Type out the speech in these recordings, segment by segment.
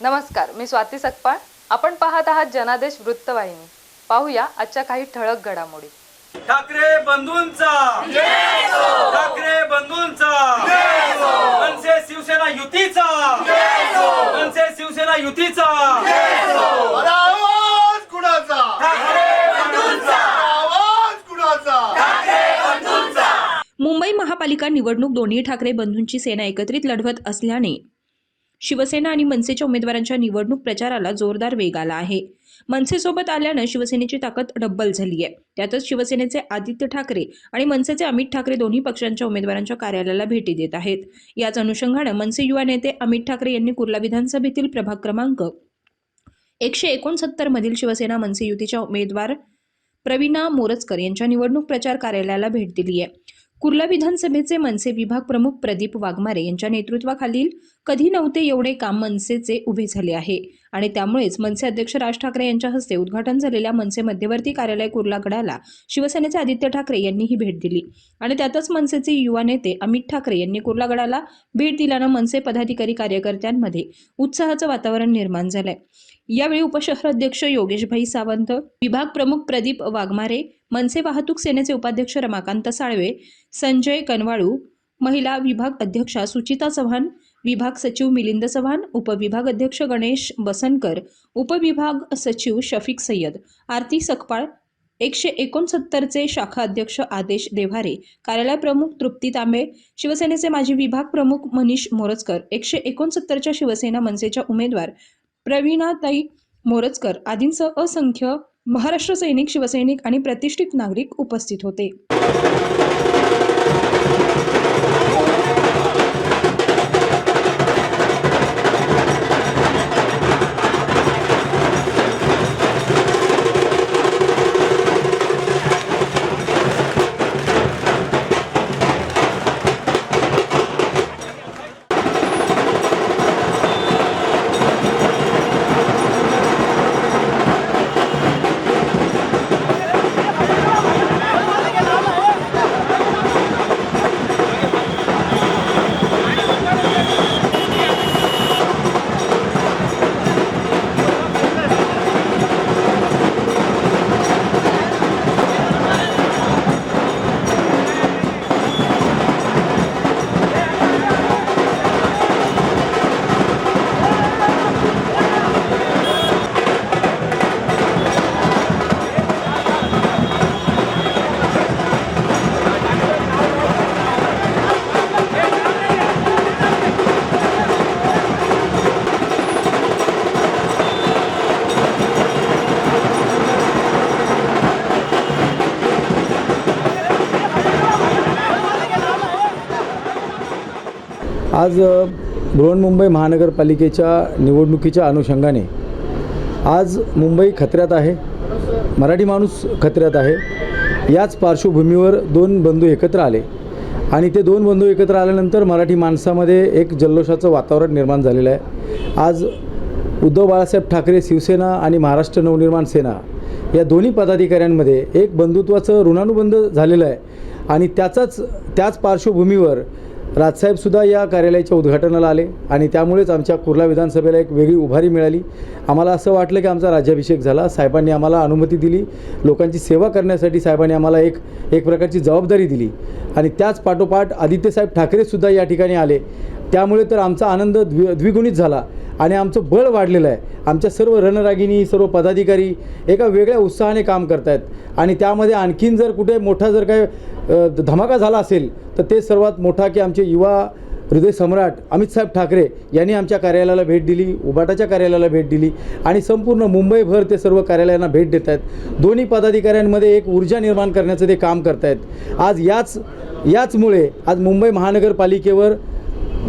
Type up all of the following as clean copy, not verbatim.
नमस्कार, मी स्वाती सकपाळ. आपण पाहत आहात जनादेश वृत्तवाहिनी. पाहूया आजच्या काही ठळक घडामोडी. ठाकरे बंधूंचा ठाकरे बंधूंचा मनसे शिवसेना युतीचा मनसे शिवसेना युतीचा आवाज कुणाचा ठाकरे बंधूंचा आवाज कुणाचा ठाकरे बंधूंचा. मुंबई महापालिका निवडणूक दोन्ही ठाकरे बंधूंची सेना एकत्रित लढवत असल्याने शिवसेना आणि मनसेच्या उमेदवारांच्या निवडणूक प्रचाराला जोरदार वेग आला आहे. मनसेसोबत आल्यानं शिवसेनेची ताकद डब्बल झाली आहे. त्यातच शिवसेनेचे आदित्य ठाकरे आणि मनसेचे अमित ठाकरे दोन्ही पक्षांच्या उमेदवारांच्या कार्यालयाला भेटी देत आहेत. याच अनुषंगानं मनसे युवा नेते अमित ठाकरे यांनी कुर्ला विधानसभेतील प्रभाग क्रमांक 169 मधील शिवसेना मनसे युतीच्या उमेदवार प्रवीणा मोरजकर यांच्या निवडणूक प्रचार कार्यालयाला भेट दिली आहे. कुर्ला विधानसभेचे मनसे विभाग प्रमुख प्रदीप वाघमारे यांच्या नेतृत्वाखालील कधी नव्हते एवढे काम मनसेचे उभे झाले आहे आणि त्यामुळेच मनसे अध्यक्ष राज ठाकरे यांच्या हस्ते उद्घाटन झालेल्या मनसे मध्यवर्ती कार्यालय कुर्ला गडाला शिवसेनेचे आदित्य ठाकरे यांनी ही भेट दिली आणि त्यातच मनसेचे युवा नेते अमित ठाकरे यांनी कुर्ला गडाला भेट दिल्यानं मनसे पदाधिकारी कार्यकर्त्यांमध्ये उत्साहाचं वातावरण निर्माण झालंय. यावेळी उपशहराध्यक्ष योगेशभाई सावंत, विभाग प्रमुख प्रदीप वाघमारे, मनसे वाहतूक सेनेचे उपाध्यक्ष रमाकांत साळवे, संजय कनवाळू, महिला विभाग अध्यक्षा सुचिता चव्हाण, विभाग सचिव मिलिंद चव्हाण, उपविभाग अध्यक्ष गणेश बसनकर, उपविभाग सचिव शफिक सय्यद, आरती सकपाळ, 169चे शाखा अध्यक्ष आदेश देव्हारे, कार्यालय प्रमुख तृप्ती तांबे, शिवसेनेचे माजी विभाग प्रमुख मनीष मोरजकर, 169च्या शिवसेना मनसेच्या उमेदवार प्रवीणाताई मोरजकर आदींसह असंख्य महाराष्ट्र सैनिक, शिवसैनिक आणि प्रतिष्ठित नागरिक उपस्थित होते. आज बृहन्मुंबई महानगरपालिकेच्या निवडणुकीच्या अनुषंगाने आज मुंबई खतऱ्यात आहे, मराठी माणूस खतऱ्यात आहे. याच पार्श्वभूमीवर दोन बंधू एकत्र आले आणि ते दोन बंधू एकत्र आल्यानंतर मराठी माणसामध्ये एक जल्लोषाचं वातावरण निर्माण झालेलं आहे. आज उद्धव बाळासाहेब ठाकरे शिवसेना आणि महाराष्ट्र नवनिर्माण सेना या दोन्ही पदाधिकाऱ्यांमध्ये एक बंधुत्वाचं ऋणानुबंध झालेलं आहे आणि त्याच पार्श्वभूमीवर राजसाहेबसुद्धा या कार्यालयाच्या उद्घाटनाला आले आणि त्यामुळेच आमच्या कुर्ला विधानसभेला एक वेगळी उभारी मिळाली. आम्हाला असं वाटलं की आमचा राज्याभिषेक झाला. साहेबांनी आम्हाला अनुमती दिली, लोकांची सेवा करण्यासाठी साहेबांनी आम्हाला एक प्रकारची जबाबदारी दिली आणि त्याच पाठोपाठ आदित्यसाहेब ठाकरेसुद्धा या ठिकाणी आले. त्यामुळे तर आमचा आनंद द्विगुणित झाला आणि आमचं बळ वाढलेलं आहे. आमच्या सर्व रणरागिणी, सर्व पदाधिकारी एका वेगळ्या उत्साहाने काम करत आहेत आणि त्यामध्ये आणखीन जर कुठे मोठा जर काय धमाका झाला असेल तर ते सर्वात मोठा की आमचे युवा हृदय सम्राट अमितसाहेब ठाकरे यांनी आमच्या कार्यालयाला भेट दिली, उबाटाच्या कार्यालयाला भेट दिली आणि संपूर्ण मुंबईभर ते सर्व कार्यालयांना भेट देत आहेत. दोन्ही पदाधिकाऱ्यांमध्ये एक ऊर्जा निर्माण करण्याचं ते काम करत आहेत. आज याचमुळे आज मुंबई महानगरपालिकेवर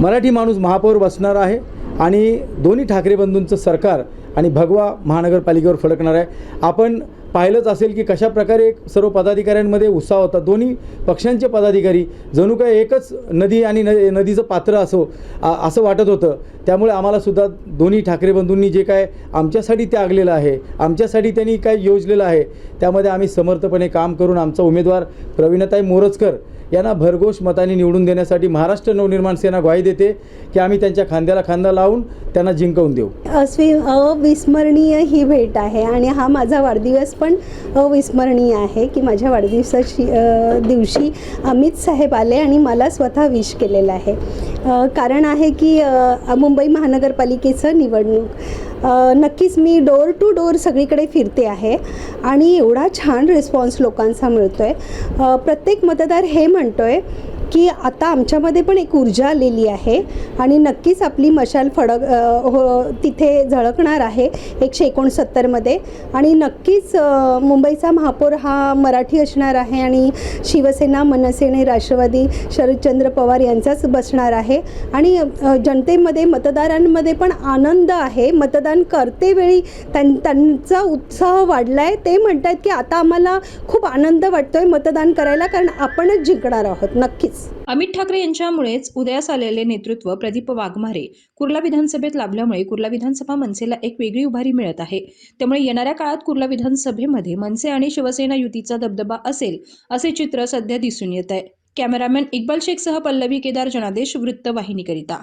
मराठी माणूस महापौर बसणार आहे आणि दोन्ही ठाकरे बंधूंचं सरकार आणि भगवा महानगरपालिकेवर फडकणार आहे. आपण पाहिलंच असेल की कशा प्रकारे सर्व पदाधिकाऱ्यांमध्ये उत्साह होता. दोन्ही पक्षांचे पदाधिकारी जणू काय एकच नदी आणि नदीचं पात्र असं वाटत होतं. त्यामुळे आम्हालासुद्धा दोन्ही ठाकरे बंधूंनी जे काय आमच्यासाठी त्यागलेलं आहे, आमच्यासाठी त्यांनी काय योजलेलं आहे, त्यामध्ये आम्ही समर्थपणे काम करून आमचा उमेदवार प्रवीणाताई मोरजकर यांना भरघोष मताने निवडून देण्यासाठी महाराष्ट्र नवनिर्माण सेना ग्वाही देते की आम्ही त्यांच्या खांद्याला खांदा लावून त्यांना जिंकवून देऊ. अविस्मरणीय ही भेट आहे आणि हा माझा वाढदिवस पण अविस्मरणीय आहे की माझ्या दिवशी अमित साहेब आले आणि मला स्वतः विश केलेलं आहे. कारण आहे की मुंबई महानगरपालिकेचं निवडणूक नक्कीच मी डोर टू डोर सगळीकडे फिरते आहे आणि एवढा छान रिस्पॉन्स लोकांचा मिळतो आहे. प्रत्येक मतदार हे म्हणतो आहे की आता आमच्यामध्ये पण एक ऊर्जा आलेली आहे आणि नक्कीच आपली मशाल तिथे झळकणार आहे 169मध्ये आणि नक्कीच मुंबईचा महापौर हा मराठी असणार आहे आणि शिवसेना, मनसे आणि राष्ट्रवादी शरदचंद्र पवार यांचाच बसणार आहे आणि जनतेमध्ये मतदारांमध्ये पण आनंद आहे. मतदान करतेवेळी त्यांचा उत्साह वाढला आहे. ते म्हणत आहेत की आता आम्हाला खूप आनंद वाटतो आहे मतदान करायला कारण आपणच जिंकणार आहोत. नक्कीच अमित ठाकरे यांच्यामुळेच उदयास आलेले नेतृत्व प्रदीप वाघमारे कुर्ला विधानसभेत लाभल्यामुळे कुर्ला विधानसभा मनसेला एक वेगळी उभारी मिळत आहे. त्यामुळे येणाऱ्या काळात कुर्ला विधानसभेमध्ये मनसे आणि शिवसेना युतीचा दबदबा असेल असे चित्र सध्या दिसून येत आहे. कॅमेरामॅन इक्बाल शेखसह पल्लवी केदार, जनादेश वृत्तवाहिनीकरिता.